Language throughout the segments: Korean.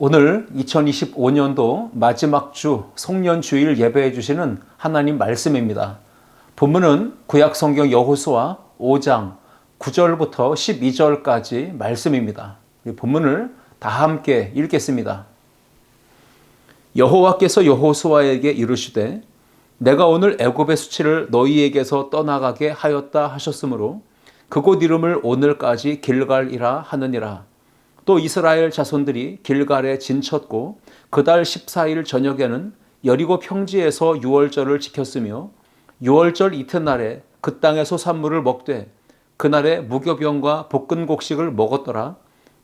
오늘 2025년도 마지막 주 송년주일 예배해 주시는 하나님 말씀입니다. 본문은 구약성경 여호수아 5장 9절부터 12절까지 말씀입니다. 본문을 다 함께 읽겠습니다. 여호와께서 여호수아에게 이르시되 내가 오늘 애굽의 수치를 너희에게서 떠나가게 하였다 하셨으므로 그곳 이름을 오늘까지 길갈이라 하느니라. 또 이스라엘 자손들이 길갈에 진쳤고 그달 14일 저녁에는 여리고 평지에서 유월절을 지켰으며 유월절 이튿날에 그 땅의 소산물을 먹되 그날에 무교병과 볶은 곡식을 먹었더라.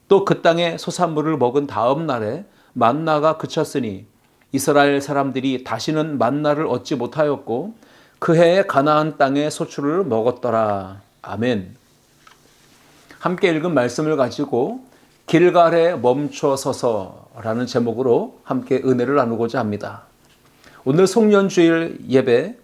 또 그 땅의 소산물을 먹은 다음 날에 만나가 그쳤으니 이스라엘 사람들이 다시는 만나를 얻지 못하였고 그 해에 가나안 땅의 소출을 먹었더라. 아멘. 함께 읽은 말씀을 가지고 길갈에 멈춰 서서라는 제목으로 함께 은혜를 나누고자 합니다. 오늘 송년주일 예배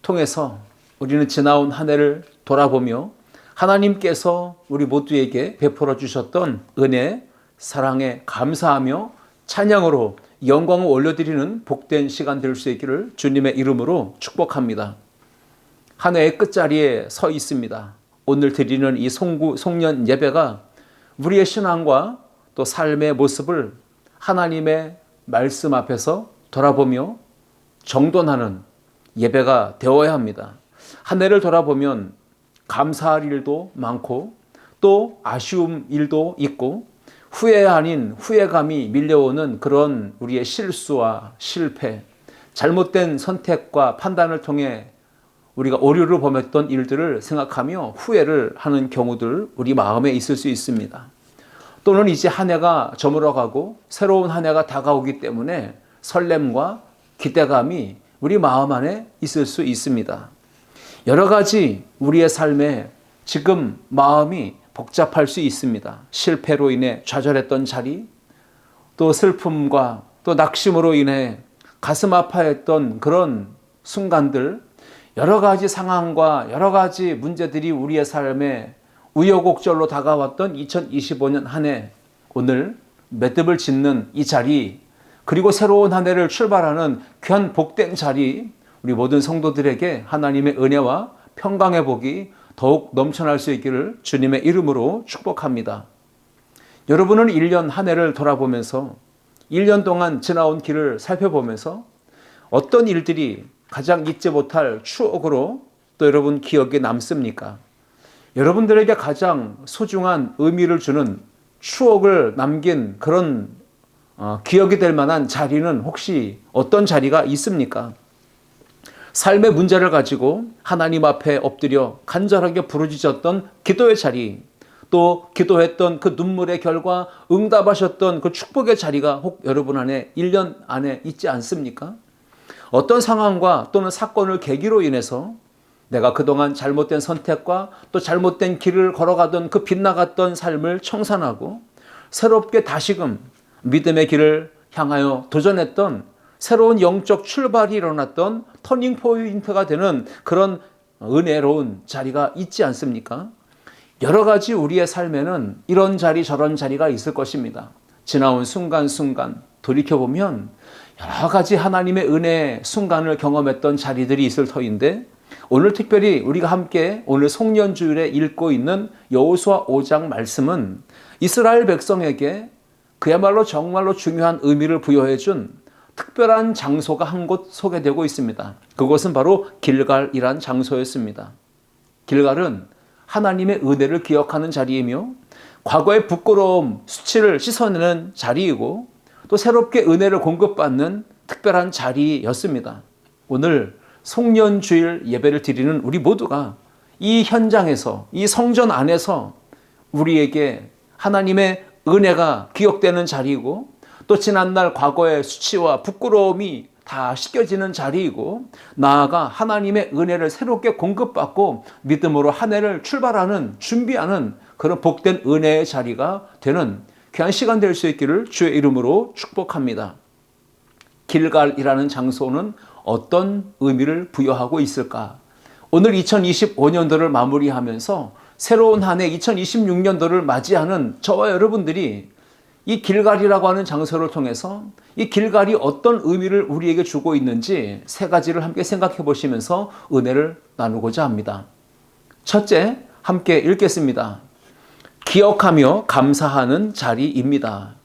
통해서 우리는 지나온 한 해를 돌아보며 하나님께서 우리 모두에게 베풀어 주셨던 은혜, 사랑에 감사하며 찬양으로 영광을 올려드리는 복된 시간 될 수 있기를 주님의 이름으로 축복합니다. 한 해의 끝자리에 서 있습니다. 오늘 드리는 이 송년 예배가 우리의 신앙과 또 삶의 모습을 하나님의 말씀 앞에서 돌아보며 정돈하는 예배가 되어야 합니다. 한 해를 돌아보면 감사할 일도 많고 또 아쉬움 일도 있고 후회 아닌 후회감이 밀려오는 그런 우리의 실수와 실패, 잘못된 선택과 판단을 통해 우리가 오류를 범했던 일들을 생각하며 후회를 하는 경우들 우리 마음에 있을 수 있습니다. 또는 이제 한 해가 저물어가고 새로운 한 해가 다가오기 때문에 설렘과 기대감이 우리 마음 안에 있을 수 있습니다. 여러 가지 우리의 삶에 지금 마음이 복잡할 수 있습니다. 실패로 인해 좌절했던 자리, 또 슬픔과 또 낙심으로 인해 가슴 아파했던 그런 순간들, 여러 가지 상황과 여러 가지 문제들이 우리의 삶에 우여곡절로 다가왔던 2025년 한 해, 오늘 매듭을 짓는 이 자리, 그리고 새로운 한 해를 출발하는 귀한 복된 자리, 우리 모든 성도들에게 하나님의 은혜와 평강의 복이 더욱 넘쳐날 수 있기를 주님의 이름으로 축복합니다. 여러분은 1년 한 해를 돌아보면서 1년 동안 지나온 길을 살펴보면서 어떤 일들이 가장 잊지 못할 추억으로 또 여러분 기억에 남습니까? 여러분들에게 가장 소중한 의미를 주는 추억을 남긴 그런 기억이 될 만한 자리는 혹시 어떤 자리가 있습니까? 삶의 문제를 가지고 하나님 앞에 엎드려 간절하게 부르짖었던 기도의 자리, 또 기도했던 그 눈물의 결과 응답하셨던 그 축복의 자리가 혹 여러분 안에 1년 안에 있지 않습니까? 어떤 상황과 또는 사건을 계기로 인해서 내가 그동안 잘못된 선택과 또 잘못된 길을 걸어가던 그 빗나갔던 삶을 청산하고 새롭게 다시금 믿음의 길을 향하여 도전했던 새로운 영적 출발이 일어났던 터닝 포인트가 되는 그런 은혜로운 자리가 있지 않습니까? 여러 가지 우리의 삶에는 이런 자리 저런 자리가 있을 것입니다. 지나온 순간순간 돌이켜보면 여러 가지 하나님의 은혜의 순간을 경험했던 자리들이 있을 터인데 오늘 특별히 우리가 함께 오늘 송년주일에 읽고 있는 여호수아 5장 말씀은 이스라엘 백성에게 그야말로 정말로 중요한 의미를 부여해 준 특별한 장소가 한 곳 소개되고 있습니다. 그곳은 바로 길갈이란 장소였습니다. 길갈은 하나님의 은혜를 기억하는 자리이며 과거의 부끄러움, 수치를 씻어내는 자리이고 또 새롭게 은혜를 공급받는 특별한 자리였습니다. 오늘 송년주일 예배를 드리는 우리 모두가 이 현장에서 이 성전 안에서 우리에게 하나님의 은혜가 기억되는 자리이고 또 지난날 과거의 수치와 부끄러움이 다 씻겨지는 자리이고 나아가 하나님의 은혜를 새롭게 공급받고 믿음으로 한 해를 출발하는 준비하는 그런 복된 은혜의 자리가 되는 귀한 시간 될 수 있기를 주의 이름으로 축복합니다. 길갈이라는 장소는 어떤 의미를 부여하고 있을까? 오늘 2025년도를 마무리하면서 새로운 한 해 2026년도를 맞이하는 저와 여러분들이 이 길갈이라고 하는 장소를 통해서 이 길갈이 어떤 의미를 우리에게 주고 있는지 세 가지를 함께 생각해 보시면서 은혜를 나누고자 합니다. 첫째, 함께 읽겠습니다. 기억하며 감사하는 자리입니다.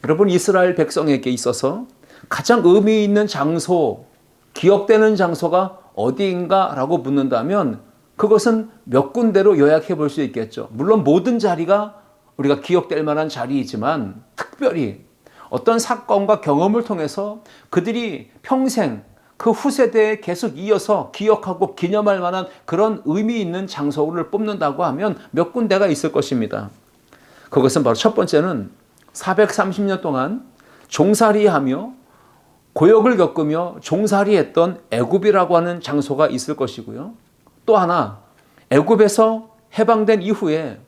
여러분, 이스라엘 백성에게 있어서 가장 의미 있는 장소, 기억되는 장소가 어디인가라고 묻는다면 그것은 몇 군데로 요약해 볼 수 있겠죠. 물론 모든 자리가 우리가 기억될 만한 자리이지만 특별히 어떤 사건과 경험을 통해서 그들이 평생 그 후세대에 계속 이어서 기억하고 기념할 만한 그런 의미 있는 장소를 뽑는다고 하면 몇 군데가 있을 것입니다. 그것은 바로 첫 번째는 430년 동안 종살이하며 고역을 겪으며 종살이했던 애굽이라고 하는 장소가 있을 것이고요. 또 하나, 애굽에서 해방된 이후에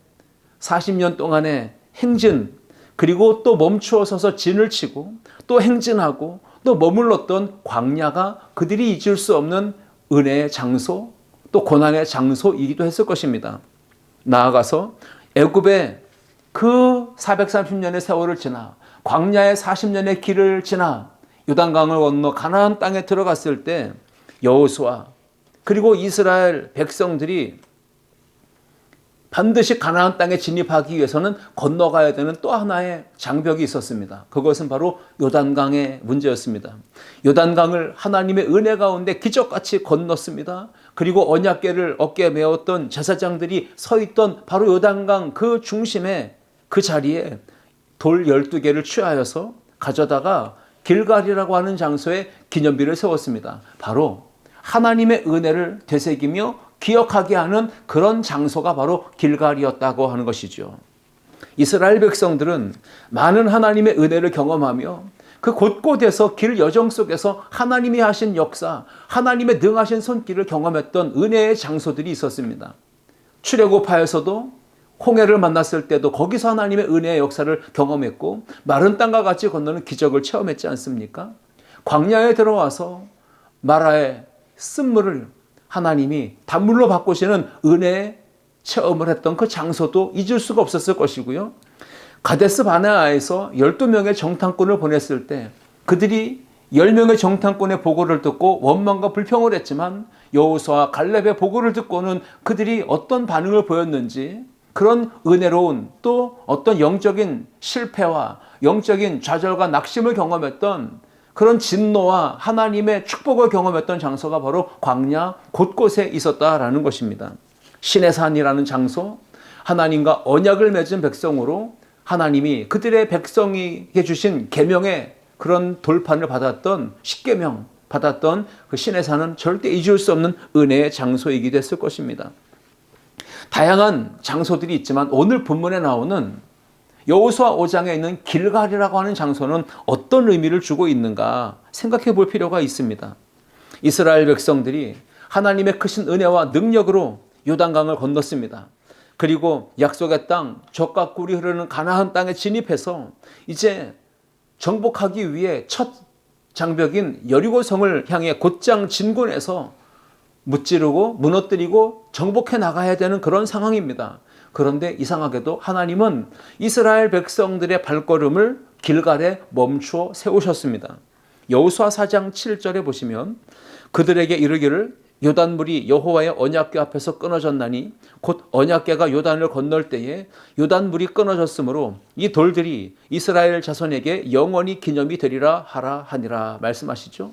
40년 동안의 행진, 그리고 또 멈추어 서서 진을 치고 또 행진하고 또 머물렀던 광야가 그들이 잊을 수 없는 은혜의 장소, 또 고난의 장소이기도 했을 것입니다. 나아가서 애굽의 그 430년의 세월을 지나 광야의 40년의 길을 지나 요단강을 건너 가나안 땅에 들어갔을 때 여호수아 그리고 이스라엘 백성들이 반드시 가나안 땅에 진입하기 위해서는 건너가야 되는 또 하나의 장벽이 있었습니다. 그것은 바로 요단강의 문제였습니다. 요단강을 하나님의 은혜 가운데 기적같이 건넜습니다. 그리고 언약궤를 어깨에 메었던 제사장들이 서 있던 바로 요단강 그 중심에 그 자리에 돌 12개를 취하여서 가져다가 길갈이라고 하는 장소에 기념비를 세웠습니다. 바로 하나님의 은혜를 되새기며 기억하게 하는 그런 장소가 바로 길갈이었다고 하는 것이죠. 이스라엘 백성들은 많은 하나님의 은혜를 경험하며 그 곳곳에서 길 여정 속에서 하나님이 하신 역사, 하나님의 능하신 손길을 경험했던 은혜의 장소들이 있었습니다. 출애굽하에서도 홍해를 만났을 때도 거기서 하나님의 은혜의 역사를 경험했고 마른 땅과 같이 건너는 기적을 체험했지 않습니까? 광야에 들어와서 마라의 쓴물을 하나님이 단물로 바꾸시는 은혜의 체험을 했던 그 장소도 잊을 수가 없었을 것이고요. 가데스 바네아에서 12명의 정탐꾼을 보냈을 때 그들이 10명의 정탐꾼의 보고를 듣고 원망과 불평을 했지만 여호수아 갈렙의 보고를 듣고는 그들이 어떤 반응을 보였는지 그런 은혜로운 또 어떤 영적인 실패와 영적인 좌절과 낙심을 경험했던 그런 진노와 하나님의 축복을 경험했던 장소가 바로 광야 곳곳에 있었다라는 것입니다. 신의 산이라는 장소, 하나님과 언약을 맺은 백성으로 하나님이 그들의 백성에게 주신 계명의 그런 돌판을 받았던 십계명 받았던 그 신의 산은 절대 잊을 수 없는 은혜의 장소이기도 했을 것입니다. 다양한 장소들이 있지만 오늘 본문에 나오는 여호수아 5장에 있는 길갈이라고 하는 장소는 어떤 의미를 주고 있는가 생각해 볼 필요가 있습니다. 이스라엘 백성들이 하나님의 크신 은혜와 능력으로 요단강을 건넜습니다. 그리고 약속의 땅, 젖과 꿀이 흐르는 가나안 땅에 진입해서 이제 정복하기 위해 첫 장벽인 여리고성을 향해 곧장 진군해서 무찌르고 무너뜨리고 정복해 나가야 되는 그런 상황입니다. 그런데 이상하게도 하나님은 이스라엘 백성들의 발걸음을 길갈에 멈추어 세우셨습니다. 여호수아 4장 7절에 보시면 그들에게 이르기를 요단물이 여호와의 언약궤 앞에서 끊어졌나니 곧 언약궤가 요단을 건널 때에 요단물이 끊어졌으므로 이 돌들이 이스라엘 자손에게 영원히 기념이 되리라 하라 하니라 말씀하시죠.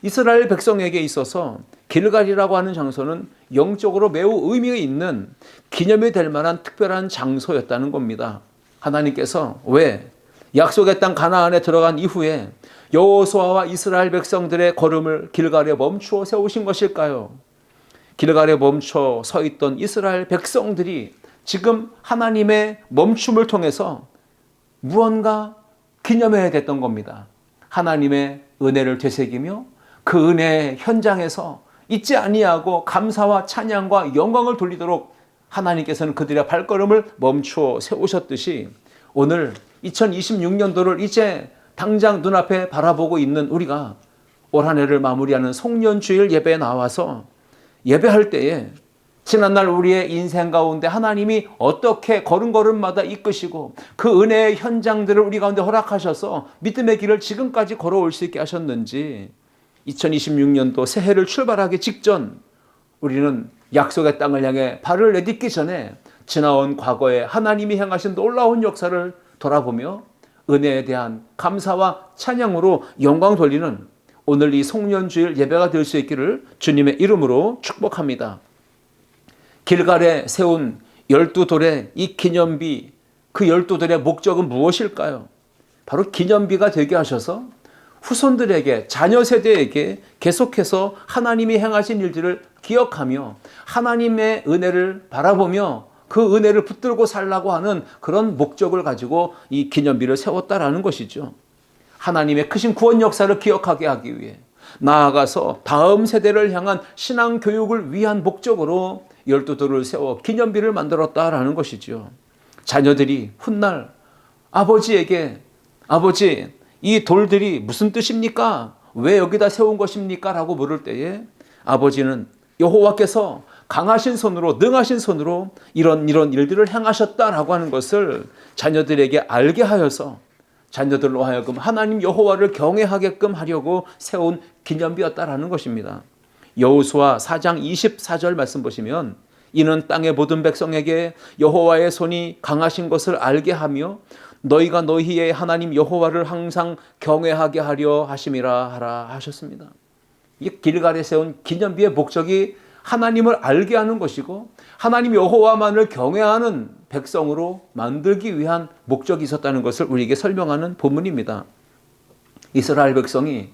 이스라엘 백성에게 있어서 길갈이라고 하는 장소는 영적으로 매우 의미가 있는 기념이 될 만한 특별한 장소였다는 겁니다. 하나님께서 왜 약속의 땅 가나안에 들어간 이후에 여호수아와 이스라엘 백성들의 걸음을 길갈에 멈추어 세우신 것일까요? 길갈에 멈춰 서 있던 이스라엘 백성들이 지금 하나님의 멈춤을 통해서 무언가 기념해야 됐던 겁니다. 하나님의 은혜를 되새기며 그 은혜의 현장에서 잊지 아니하고 감사와 찬양과 영광을 돌리도록 하나님께서는 그들의 발걸음을 멈추어 세우셨듯이 오늘 2026년도를 이제 당장 눈앞에 바라보고 있는 우리가 올 한 해를 마무리하는 송년주일 예배에 나와서 예배할 때에 지난날 우리의 인생 가운데 하나님이 어떻게 걸음걸음마다 이끄시고 그 은혜의 현장들을 우리 가운데 허락하셔서 믿음의 길을 지금까지 걸어올 수 있게 하셨는지 2026년도 새해를 출발하기 직전 우리는 약속의 땅을 향해 발을 내딛기 전에 지나온 과거에 하나님이 행하신 놀라운 역사를 돌아보며 은혜에 대한 감사와 찬양으로 영광 돌리는 오늘 이 송년주일 예배가 될 수 있기를 주님의 이름으로 축복합니다. 길갈에 세운 12돌의 이 기념비, 그 12돌의 목적은 무엇일까요? 바로 기념비가 되게 하셔서 후손들에게, 자녀 세대에게 계속해서 하나님이 행하신 일들을 기억하며 하나님의 은혜를 바라보며 그 은혜를 붙들고 살라고 하는 그런 목적을 가지고 이 기념비를 세웠다라는 것이죠. 하나님의 크신 구원 역사를 기억하게 하기 위해 나아가서 다음 세대를 향한 신앙 교육을 위한 목적으로 12돌을 세워 기념비를 만들었다라는 것이죠. 자녀들이 훗날 아버지에게 아버지 이 돌들이 무슨 뜻입니까? 왜 여기다 세운 것입니까? 라고 물을 때에 아버지는 여호와께서 강하신 손으로 능하신 손으로 이런 일들을 행하셨다라고 하는 것을 자녀들에게 알게 하여서 자녀들로 하여금 하나님 여호와를 경외하게끔 하려고 세운 기념비였다라는 것입니다. 여호수아 4장 24절 말씀 보시면 이는 땅의 모든 백성에게 여호와의 손이 강하신 것을 알게 하며 너희가 너희의 하나님 여호와를 항상 경외하게 하려 하심이라 하라 하셨습니다. 이 길갈에 세운 기념비의 목적이 하나님을 알게 하는 것이고 하나님 여호와만을 경외하는 백성으로 만들기 위한 목적이 있었다는 것을 우리에게 설명하는 본문입니다. 이스라엘 백성이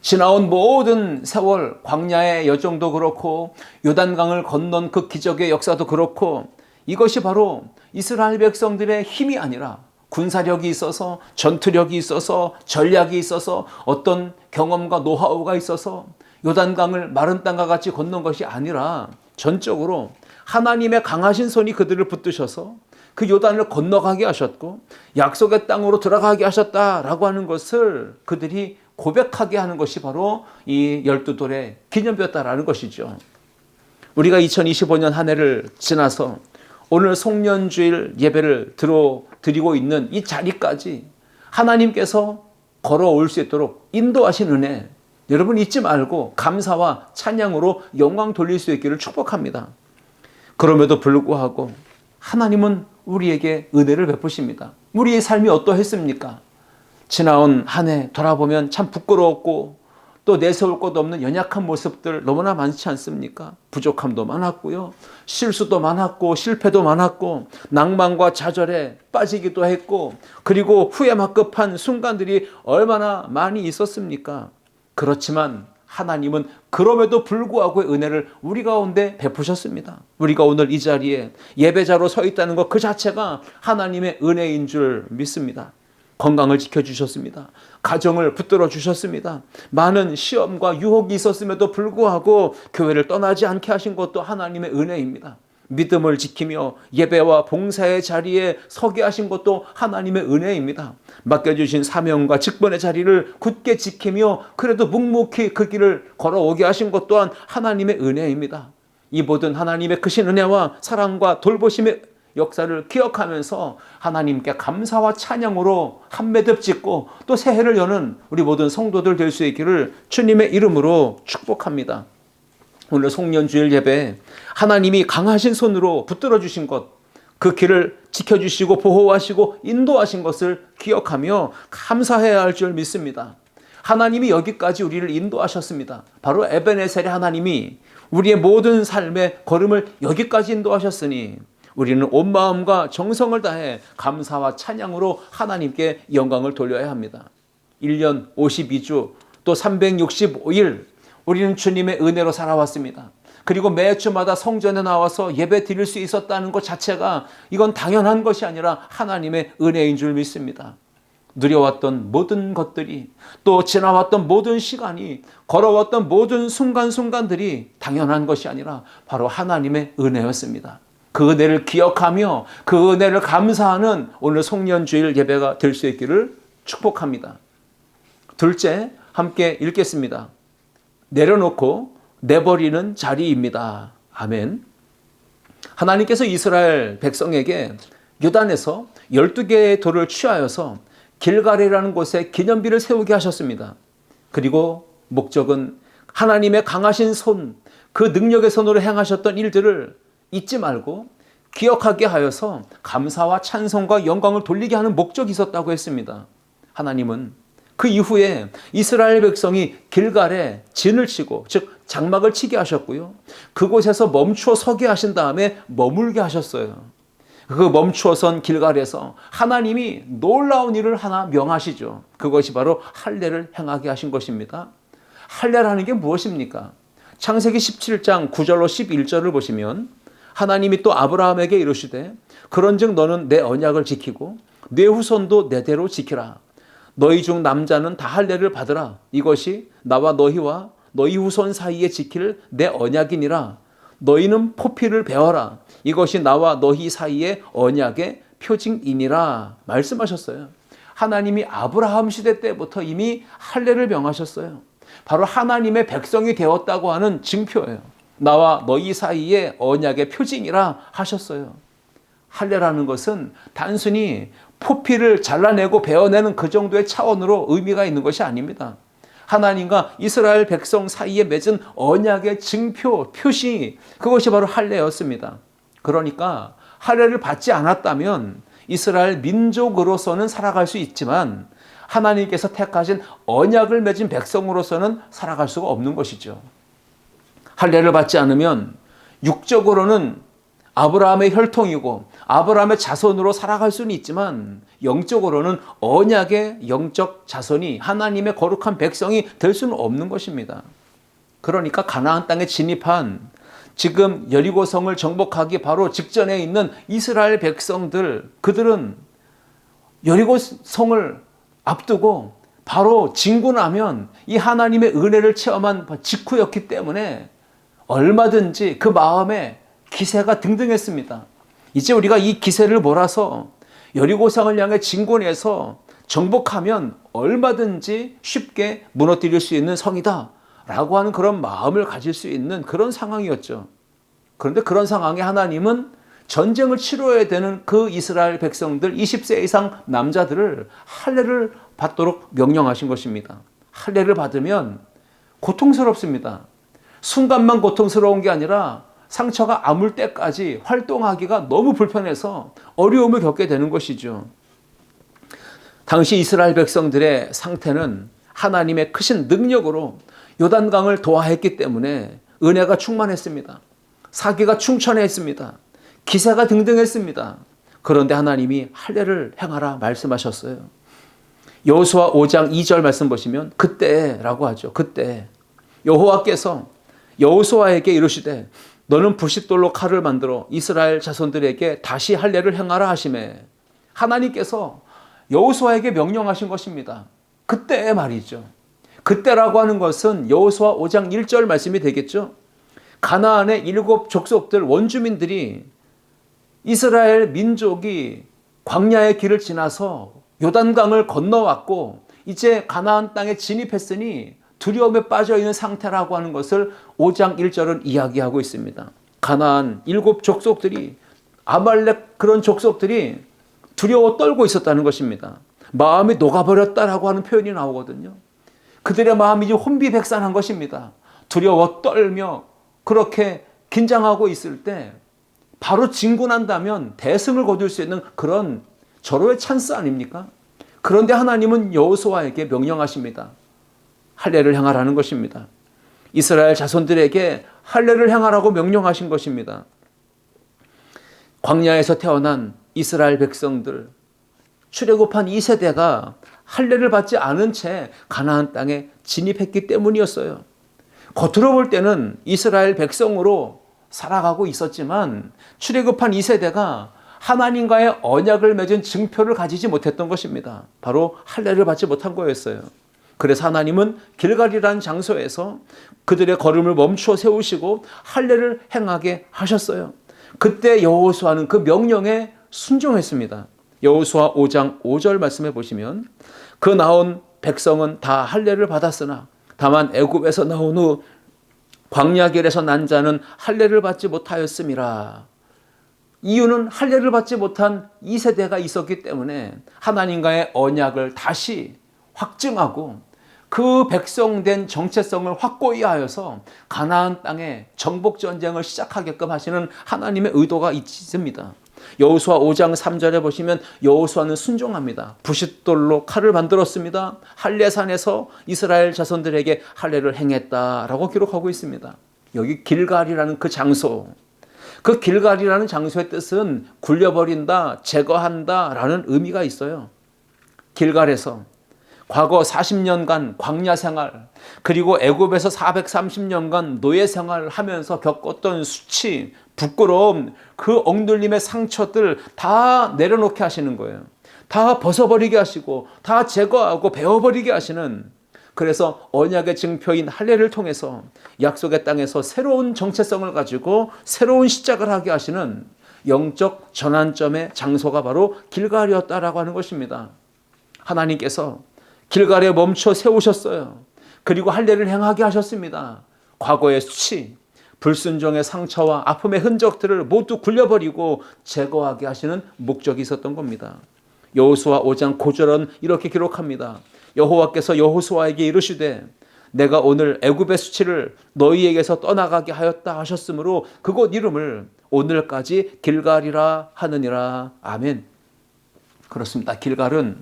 지나온 모든 세월, 광야의 여정도 그렇고 요단강을 건넌 그 기적의 역사도 그렇고 이것이 바로 이스라엘 백성들의 힘이 아니라 군사력이 있어서 전투력이 있어서 전략이 있어서 어떤 경험과 노하우가 있어서 요단강을 마른 땅과 같이 건넌 것이 아니라 전적으로 하나님의 강하신 손이 그들을 붙드셔서 그 요단을 건너가게 하셨고 약속의 땅으로 들어가게 하셨다라고 하는 것을 그들이 고백하게 하는 것이 바로 이 12돌의 기념비였다라는 것이죠. 우리가 2025년 한 해를 지나서 오늘 송년주일 예배를 드리고 있는 이 자리까지 하나님께서 걸어올 수 있도록 인도하신 은혜 여러분 잊지 말고 감사와 찬양으로 영광 돌릴 수 있기를 축복합니다. 그럼에도 불구하고 하나님은 우리에게 은혜를 베푸십니다. 우리의 삶이 어떠했습니까? 지나온 한 해 돌아보면 참 부끄러웠고 또 내세울 것 없는 연약한 모습들 너무나 많지 않습니까? 부족함도 많았고요. 실수도 많았고 실패도 많았고 낭만과 좌절에 빠지기도 했고 그리고 후회막급한 순간들이 얼마나 많이 있었습니까? 그렇지만 하나님은 그럼에도 불구하고 은혜를 우리 가운데 베푸셨습니다. 우리가 오늘 이 자리에 예배자로 서 있다는 것 그 자체가 하나님의 은혜인 줄 믿습니다. 건강을 지켜주셨습니다. 가정을 붙들어 주셨습니다. 많은 시험과 유혹이 있었음에도 불구하고 교회를 떠나지 않게 하신 것도 하나님의 은혜입니다. 믿음을 지키며 예배와 봉사의 자리에 서게 하신 것도 하나님의 은혜입니다. 맡겨주신 사명과 직분의 자리를 굳게 지키며 그래도 묵묵히 그 길을 걸어오게 하신 것 또한 하나님의 은혜입니다. 이 모든 하나님의 크신 은혜와 사랑과 돌보심의 역사를 기억하면서 하나님께 감사와 찬양으로 한 매듭 짓고 또 새해를 여는 우리 모든 성도들 될 수 있기를 주님의 이름으로 축복합니다. 오늘 송년주일 예배 하나님이 강하신 손으로 붙들어 주신 것, 그 길을 지켜주시고 보호하시고 인도하신 것을 기억하며 감사해야 할 줄 믿습니다. 하나님이 여기까지 우리를 인도하셨습니다. 바로 에베네셀의 하나님이 우리의 모든 삶의 걸음을 여기까지 인도하셨으니 우리는 온 마음과 정성을 다해 감사와 찬양으로 하나님께 영광을 돌려야 합니다. 1년 52주 또 365일 우리는 주님의 은혜로 살아왔습니다. 그리고 매주마다 성전에 나와서 예배 드릴 수 있었다는 것 자체가 이건 당연한 것이 아니라 하나님의 은혜인 줄 믿습니다. 누려왔던 모든 것들이 또 지나왔던 모든 시간이 걸어왔던 모든 순간순간들이 당연한 것이 아니라 바로 하나님의 은혜였습니다. 그 은혜를 기억하며 그 은혜를 감사하는 오늘 송년주일 예배가 될 수 있기를 축복합니다. 둘째, 함께 읽겠습니다. 내려놓고 내버리는 자리입니다. 아멘. 하나님께서 이스라엘 백성에게 요단에서 12개의 돌을 취하여서 길갈이라는 곳에 기념비를 세우게 하셨습니다. 그리고 목적은 하나님의 강하신 손, 그 능력의 손으로 행하셨던 일들을 잊지 말고 기억하게 하여서 감사와 찬송과 영광을 돌리게 하는 목적이 있었다고 했습니다. 하나님은 그 이후에 이스라엘 백성이 길갈에 진을 치고, 즉 장막을 치게 하셨고요. 그곳에서 멈추어 서게 하신 다음에 머물게 하셨어요. 그 멈추어 선 길갈에서 하나님이 놀라운 일을 하나 명하시죠. 그것이 바로 할례를 행하게 하신 것입니다. 할례라는 게 무엇입니까? 창세기 17장 9절로 11절을 보시면 하나님이 또 아브라함에게 이르시되 그런즉 너는 내 언약을 지키고 내 후손도 내대로 지키라. 너희 중 남자는 다 할례를 받으라. 이것이 나와 너희와 너희 후손 사이에 지킬 내 언약이니라. 너희는 포피를 베어라. 이것이 나와 너희 사이의 언약의 표징이니라 말씀하셨어요. 하나님이 아브라함 시대 때부터 이미 할례를 명하셨어요. 바로 하나님의 백성이 되었다고 하는 증표예요. 나와 너희 사이의 언약의 표징이라 하셨어요. 할례라는 것은 단순히 포피를 잘라내고 베어내는 그 정도의 차원으로 의미가 있는 것이 아닙니다. 하나님과 이스라엘 백성 사이에 맺은 언약의 증표, 표시, 그것이 바로 할례였습니다. 그러니까 할례를 받지 않았다면 이스라엘 민족으로서는 살아갈 수 있지만 하나님께서 택하신 언약을 맺은 백성으로서는 살아갈 수가 없는 것이죠. 할례를 받지 않으면 육적으로는 아브라함의 혈통이고 아브라함의 자손으로 살아갈 수는 있지만 영적으로는 언약의 영적 자손이 하나님의 거룩한 백성이 될 수는 없는 것입니다. 그러니까 가나안 땅에 진입한 지금 여리고성을 정복하기 바로 직전에 있는 이스라엘 백성들, 그들은 여리고성을 앞두고 바로 진군하면 이 하나님의 은혜를 체험한 직후였기 때문에 얼마든지 그 마음에 기세가 등등했습니다. 이제 우리가 이 기세를 몰아서 여리고성을 향해 진군해서 정복하면 얼마든지 쉽게 무너뜨릴 수 있는 성이다 라고 하는 그런 마음을 가질 수 있는 그런 상황이었죠. 그런데 그런 상황에 하나님은 전쟁을 치러야 되는 그 이스라엘 백성들 20세 이상 남자들을 할례를 받도록 명령하신 것입니다. 할례를 받으면 고통스럽습니다. 순간만 고통스러운 게 아니라 상처가 아물 때까지 활동하기가 너무 불편해서 어려움을 겪게 되는 것이죠. 당시 이스라엘 백성들의 상태는 하나님의 크신 능력으로 요단강을 도하했기 때문에 은혜가 충만했습니다. 사기가 충천했습니다. 기세가 등등했습니다. 그런데 하나님이 할례를 행하라 말씀하셨어요. 여호수아 5장 2절 말씀 보시면 그때라고 하죠. 그때 여호와께서 여호수아에게 이르시되 너는 부싯돌로 칼을 만들어 이스라엘 자손들에게 다시 할례를 행하라 하시매. 하나님께서 여호수아에게 명령하신 것입니다. 그때 말이죠. 그때라고 하는 것은 여호수아 5장 1절 말씀이 되겠죠. 가나안의 7 족속들 원주민들이 이스라엘 민족이 광야의 길을 지나서 요단강을 건너왔고 이제 가나안 땅에 진입했으니 두려움에 빠져있는 상태라고 하는 것을 5장 1절은 이야기하고 있습니다. 가나안 7 족속들이 아말렉 그런 족속들이 두려워 떨고 있었다는 것입니다. 마음이 녹아버렸다라고 하는 표현이 나오거든요. 그들의 마음이 이제 혼비백산한 것입니다. 두려워 떨며 그렇게 긴장하고 있을 때 바로 진군한다면 대승을 거둘 수 있는 그런 절호의 찬스 아닙니까? 그런데 하나님은 여호수아에게 명령하십니다. 할례를 행하라는 것입니다. 이스라엘 자손들에게 할례를 행하라고 명령하신 것입니다. 광야에서 태어난 이스라엘 백성들, 출애굽한 2세대가 할례를 받지 않은 채 가나안 땅에 진입했기 때문이었어요. 겉으로 볼 때는 이스라엘 백성으로 살아가고 있었지만 출애굽한 2세대가 하나님과의 언약을 맺은 증표를 가지지 못했던 것입니다. 바로 할례를 받지 못한 거였어요. 그래서 하나님은 길갈이라는 장소에서 그들의 걸음을 멈추어 세우시고 할례를 행하게 하셨어요. 그때 여호수아는 그 명령에 순종했습니다. 여호수아 5장 5절 말씀해 보시면 그 나온 백성은 다 할례를 받았으나 다만 애굽에서 나온 후 광야길에서 난 자는 할례를 받지 못하였음이라. 이유는 할례를 받지 못한 2세대가 있었기 때문에 하나님과의 언약을 다시 확증하고 그 백성된 정체성을 확고히 하여서 가나안 땅에 정복 전쟁을 시작하게끔 하시는 하나님의 의도가 있습니다. 여호수아 5장 3절에 보시면 여호수아는 순종합니다. 부싯돌로 칼을 만들었습니다. 할례산에서 이스라엘 자손들에게 할례를 행했다라고 기록하고 있습니다. 여기 길갈이라는 그 장소, 그 길갈이라는 장소의 뜻은 굴려버린다, 제거한다라는 의미가 있어요. 길갈에서 과거 40년간 광야 생활, 그리고 애굽에서 430년간 노예 생활을 하면서 겪었던 수치, 부끄러움, 그 억눌림의 상처들 다 내려놓게 하시는 거예요. 다 벗어버리게 하시고 다 제거하고 베어버리게 하시는, 그래서 언약의 증표인 할례를 통해서 약속의 땅에서 새로운 정체성을 가지고 새로운 시작을 하게 하시는 영적 전환점의 장소가 바로 길갈이었다라고 하는 것입니다. 하나님께서 길갈에 멈춰 세우셨어요. 그리고 할례를 행하게 하셨습니다. 과거의 수치, 불순종의 상처와 아픔의 흔적들을 모두 굴려버리고 제거하게 하시는 목적이 있었던 겁니다. 여호수아 5장 9절은 이렇게 기록합니다. 여호와께서 여호수아에게 이르시되 내가 오늘 애굽의 수치를 너희에게서 떠나가게 하였다 하셨으므로 그곳 이름을 오늘까지 길갈이라 하느니라. 아멘. 그렇습니다. 길갈은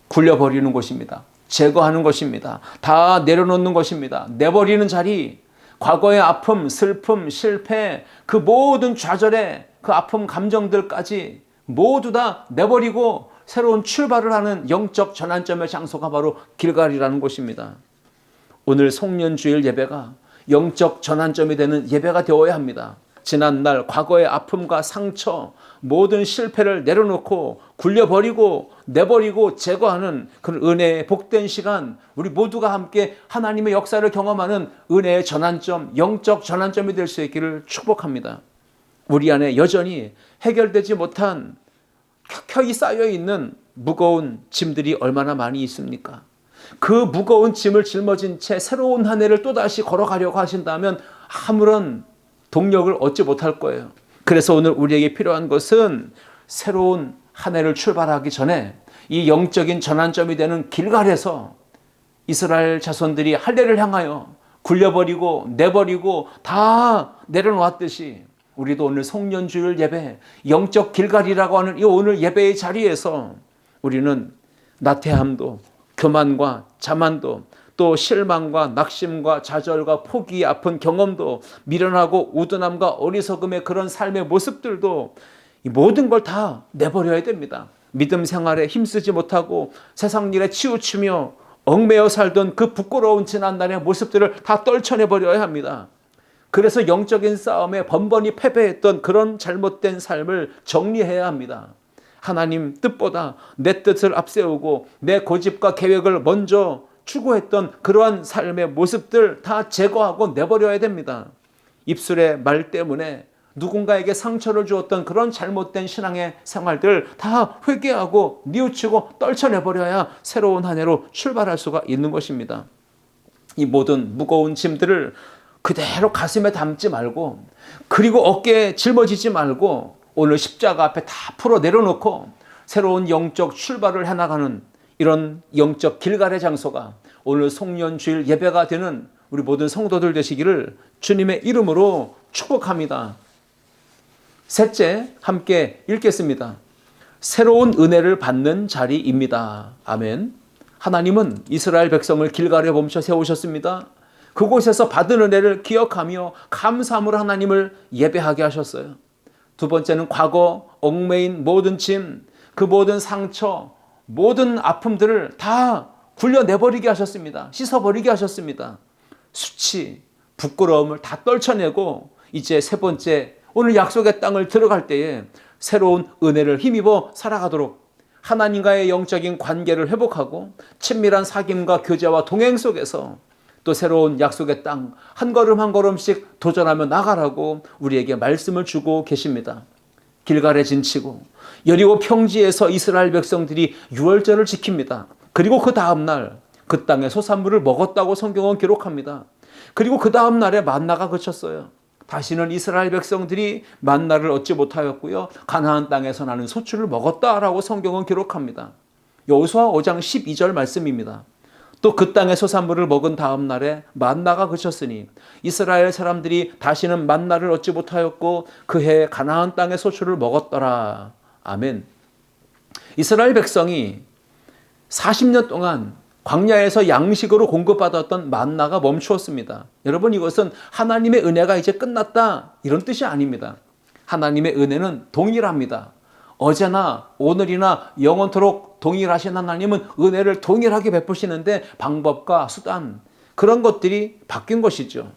굴려버리는 곳입니다. 제거하는 것입니다. 다 내려놓는 것입니다. 내버리는 자리, 과거의 아픔, 슬픔, 실패, 그 모든 좌절의 그 아픔 감정들까지 모두 다 내버리고 새로운 출발을 하는 영적 전환점의 장소가 바로 길갈이라는 곳입니다. 오늘 송년주일 예배가 영적 전환점이 되는 예배가 되어야 합니다. 지난날 과거의 아픔과 상처, 모든 실패를 내려놓고 굴려버리고 내버리고 제거하는 그런 은혜의 복된 시간, 우리 모두가 함께 하나님의 역사를 경험하는 은혜의 전환점, 영적 전환점이 될 수 있기를 축복합니다. 우리 안에 여전히 해결되지 못한 켜켜이 쌓여있는 무거운 짐들이 얼마나 많이 있습니까? 그 무거운 짐을 짊어진 채 새로운 한 해를 또다시 걸어가려고 하신다면 아무런 동력을 얻지 못할 거예요. 그래서 오늘 우리에게 필요한 것은 새로운 한 해를 출발하기 전에 이 영적인 전환점이 되는 길갈에서 이스라엘 자손들이 할례를 향하여 굴려버리고 내버리고 다 내려놓았듯이 우리도 오늘 송년주일 예배, 영적 길갈이라고 하는 이 오늘 예배의 자리에서 우리는 나태함도, 교만과 자만도, 또 실망과 낙심과 좌절과 포기, 아픈 경험도, 미련하고 우둔함과 어리석음의 그런 삶의 모습들도 이 모든 걸 다 내버려야 됩니다. 믿음 생활에 힘쓰지 못하고 세상 일에 치우치며 얽매여 살던 그 부끄러운 지난날의 모습들을 다 떨쳐내버려야 합니다. 그래서 영적인 싸움에 번번이 패배했던 그런 잘못된 삶을 정리해야 합니다. 하나님 뜻보다 내 뜻을 앞세우고 내 고집과 계획을 먼저 추구했던 그러한 삶의 모습들 다 제거하고 내버려야 됩니다. 입술의 말 때문에 누군가에게 상처를 주었던 그런 잘못된 신앙의 생활들 다 회개하고 뉘우치고 떨쳐내버려야 새로운 한 해로 출발할 수가 있는 것입니다. 이 모든 무거운 짐들을 그대로 가슴에 담지 말고, 그리고 어깨에 짊어지지 말고 오늘 십자가 앞에 다 풀어 내려놓고 새로운 영적 출발을 해나가는 이런 영적 길갈의 장소가 오늘 송년주일 예배가 되는 우리 모든 성도들 되시기를 주님의 이름으로 축복합니다. 셋째, 함께 읽겠습니다. 새로운 은혜를 받는 자리입니다. 아멘. 하나님은 이스라엘 백성을 길갈에 멈춰 세우셨습니다. 그곳에서 받은 은혜를 기억하며 감사함으로 하나님을 예배하게 하셨어요. 두 번째는 과거 얽매인 모든 짐, 그 모든 상처, 모든 아픔들을 다 굴려내버리게 하셨습니다. 씻어버리게 하셨습니다. 수치, 부끄러움을 다 떨쳐내고 이제 세 번째, 오늘 약속의 땅을 들어갈 때에 새로운 은혜를 힘입어 살아가도록 하나님과의 영적인 관계를 회복하고 친밀한 사귐과 교제와 동행 속에서 또 새로운 약속의 땅 한 걸음 한 걸음씩 도전하며 나가라고 우리에게 말씀을 주고 계십니다. 길갈에 진치고 여리고 평지에서 이스라엘 백성들이 유월절을 지킵니다. 그리고 그 다음 날 그 땅의 소산물을 먹었다고 성경은 기록합니다. 그리고 그 다음 날에 만나가 그쳤어요. 다시는 이스라엘 백성들이 만나를 얻지 못하였고요. 가나안 땅에서 나는 소출을 먹었다라고 성경은 기록합니다. 여호수아 5장 12절 말씀입니다. 또 그 땅의 소산물을 먹은 다음 날에 만나가 그쳤으니 이스라엘 사람들이 다시는 만나를 얻지 못하였고 그 해에 가나안 땅의 소출을 먹었더라. 아멘. 이스라엘 백성이 40년 동안 광야에서 양식으로 공급받았던 만나가 멈추었습니다. 여러분, 이것은 하나님의 은혜가 이제 끝났다 이런 뜻이 아닙니다. 하나님의 은혜는 동일합니다. 어제나 오늘이나 영원토록 동일하신 하나님은 은혜를 동일하게 베푸시는데 방법과 수단, 그런 것들이 바뀐 것이죠.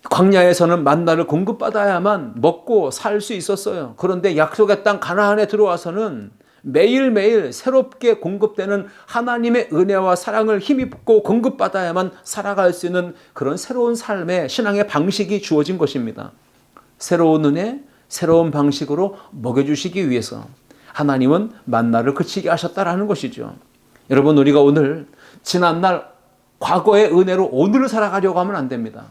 광야에서는 만나를 공급받아야만 먹고 살 수 있었어요. 그런데 약속의 땅 가나안에 들어와서는 매일매일 새롭게 공급되는 하나님의 은혜와 사랑을 힘입고 공급받아야만 살아갈 수 있는 그런 새로운 삶의 신앙의 방식이 주어진 것입니다. 새로운 은혜, 새로운 방식으로 먹여주시기 위해서 하나님은 만나를 그치게 하셨다라는 것이죠. 여러분, 우리가 오늘 지난날 과거의 은혜로 오늘을 살아가려고 하면 안 됩니다.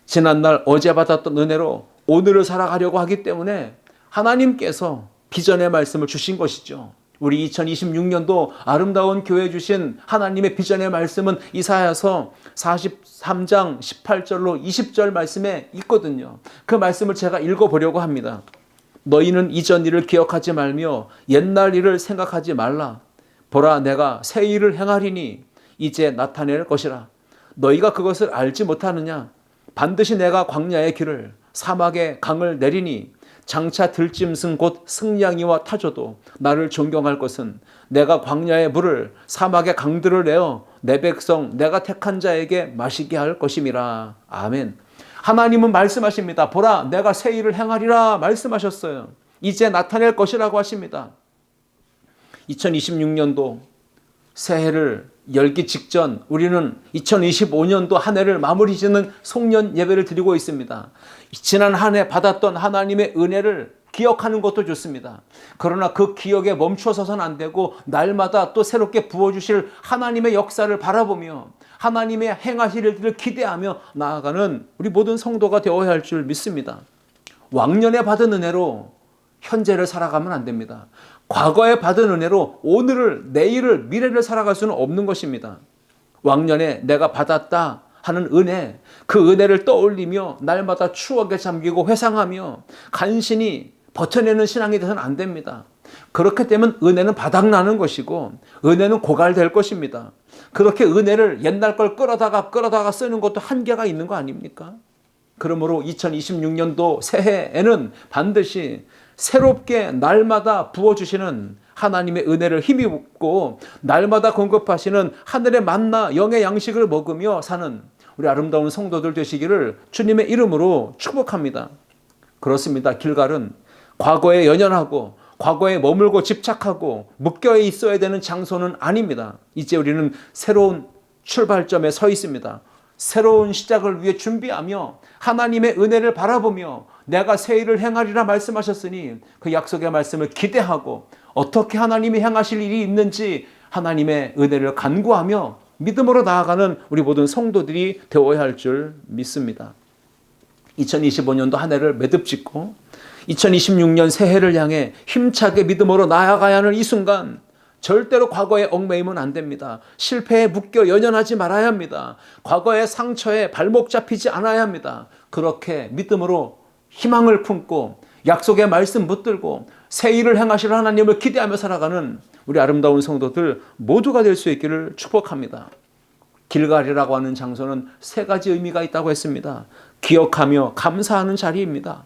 지난날 어제 받았던 은혜로 오늘을 살아가려고 하기 때문에 하나님께서 비전의 말씀을 주신 것이죠. 우리 2026년도 아름다운 교회 주신 하나님의 비전의 말씀은 이사야서 43장 18절로 20절 말씀에 있거든요. 그 말씀을 제가 읽어보려고 합니다. 너희는 이전 일을 기억하지 말며 옛날 일을 생각하지 말라. 보라, 내가 새 일을 행하리니 이제 나타낼 것이라. 너희가 그것을 알지 못하느냐? 반드시 내가 광야의 길을 사막의 강을 내리니 장차 들짐승 곧 승냥이와 타조도 나를 존경할 것은 내가 광야의 물을 사막의 강들을 내어 내 백성 내가 택한 자에게 마시게 할 것임이라. 아멘. 하나님은 말씀하십니다. 보라, 내가 새 일을 행하리라 말씀하셨어요. 이제 나타낼 것이라고 하십니다. 2026년도 새해를 열기 직전 우리는 2025년도 한 해를 마무리 짓는 송년 예배를 드리고 있습니다. 지난 한 해 받았던 하나님의 은혜를 기억하는 것도 좋습니다. 그러나 그 기억에 멈춰서는 안 되고 날마다 또 새롭게 부어주실 하나님의 역사를 바라보며 하나님의 행하실 일들을 기대하며 나아가는 우리 모든 성도가 되어야 할 줄 믿습니다. 왕년에 받은 은혜로 현재를 살아가면 안 됩니다. 과거에 받은 은혜로 오늘을, 내일을, 미래를 살아갈 수는 없는 것입니다. 왕년에 내가 받았다 하는 은혜, 그 은혜를 떠올리며 날마다 추억에 잠기고 회상하며 간신히 버텨내는 신앙이 되서는 안 됩니다. 그렇게 되면 은혜는 바닥나는 것이고 은혜는 고갈될 것입니다. 그렇게 은혜를 옛날 걸 끌어다가 쓰는 것도 한계가 있는 거 아닙니까? 그러므로 2026년도 새해에는 반드시 새롭게 날마다 부어주시는 하나님의 은혜를 힘입고 날마다 공급하시는 하늘의 만나 영의 양식을 먹으며 사는 우리 아름다운 성도들 되시기를 주님의 이름으로 축복합니다. 그렇습니다. 길갈은 과거에 연연하고 과거에 머물고 집착하고 묶여 있어야 되는 장소는 아닙니다. 이제 우리는 새로운 출발점에 서 있습니다. 새로운 시작을 위해 준비하며 하나님의 은혜를 바라보며 내가 새 일을 행하리라 말씀하셨으니 그 약속의 말씀을 기대하고 어떻게 하나님이 행하실 일이 있는지 하나님의 은혜를 간구하며 믿음으로 나아가는 우리 모든 성도들이 되어야 할 줄 믿습니다. 2025년도 한 해를 매듭짓고 2026년 새해를 향해 힘차게 믿음으로 나아가야 하는 이 순간 절대로 과거에 얽매이면 안 됩니다. 실패에 묶여 연연하지 말아야 합니다. 과거의 상처에 발목 잡히지 않아야 합니다. 그렇게 믿음으로 희망을 품고 약속의 말씀 붙들고 새 일을 행하실 하나님을 기대하며 살아가는 우리 아름다운 성도들 모두가 될 수 있기를 축복합니다. 길갈이라고 하는 장소는 세 가지 의미가 있다고 했습니다. 기억하며 감사하는 자리입니다.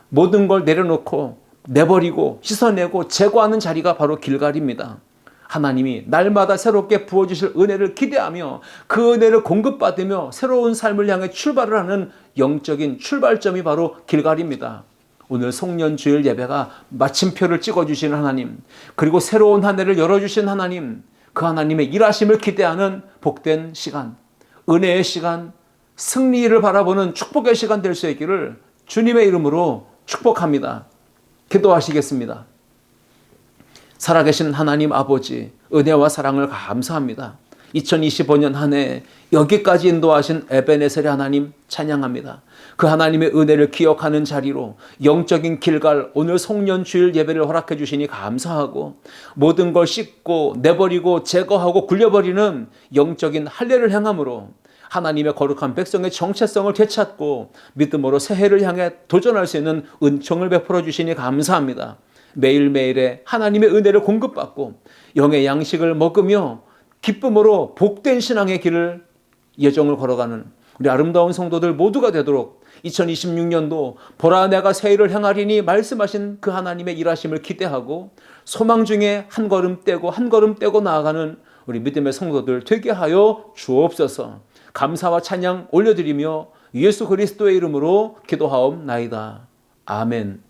모든 걸 내려놓고 내버리고 씻어내고 제거하는 자리가 바로 길갈입니다. 하나님이 날마다 새롭게 부어주실 은혜를 기대하며 그 은혜를 공급받으며 새로운 삶을 향해 출발을 하는 영적인 출발점이 바로 길갈입니다. 오늘 송년주일 예배가 마침표를 찍어주시는 하나님, 그리고 새로운 한 해를 열어주신 하나님, 그 하나님의 일하심을 기대하는 복된 시간, 은혜의 시간, 승리를 바라보는 축복의 시간 될 수 있기를 주님의 이름으로 축복합니다. 기도하시겠습니다. 살아계신 하나님 아버지, 은혜와 사랑을 감사합니다. 2025년 한 해 여기까지 인도하신 에베네셀의 하나님 찬양합니다. 그 하나님의 은혜를 기억하는 자리로 영적인 길갈 오늘 송년주일 예배를 허락해 주시니 감사하고 모든 걸 씻고 내버리고 제거하고 굴려버리는 영적인 할례를 행함으로 하나님의 거룩한 백성의 정체성을 되찾고 믿음으로 새해를 향해 도전할 수 있는 은총을 베풀어 주시니 감사합니다. 매일매일의 하나님의 은혜를 공급받고 영의 양식을 먹으며 기쁨으로 복된 신앙의 길을 예정을 걸어가는 우리 아름다운 성도들 모두가 되도록 2026년도 보라 내가 새해를 행하리니 말씀하신 그 하나님의 일하심을 기대하고 소망 중에 한 걸음 떼고 나아가는 우리 믿음의 성도들 되게 하여 주옵소서. 감사와 찬양 올려드리며 예수 그리스도의 이름으로 기도하옵나이다. 아멘.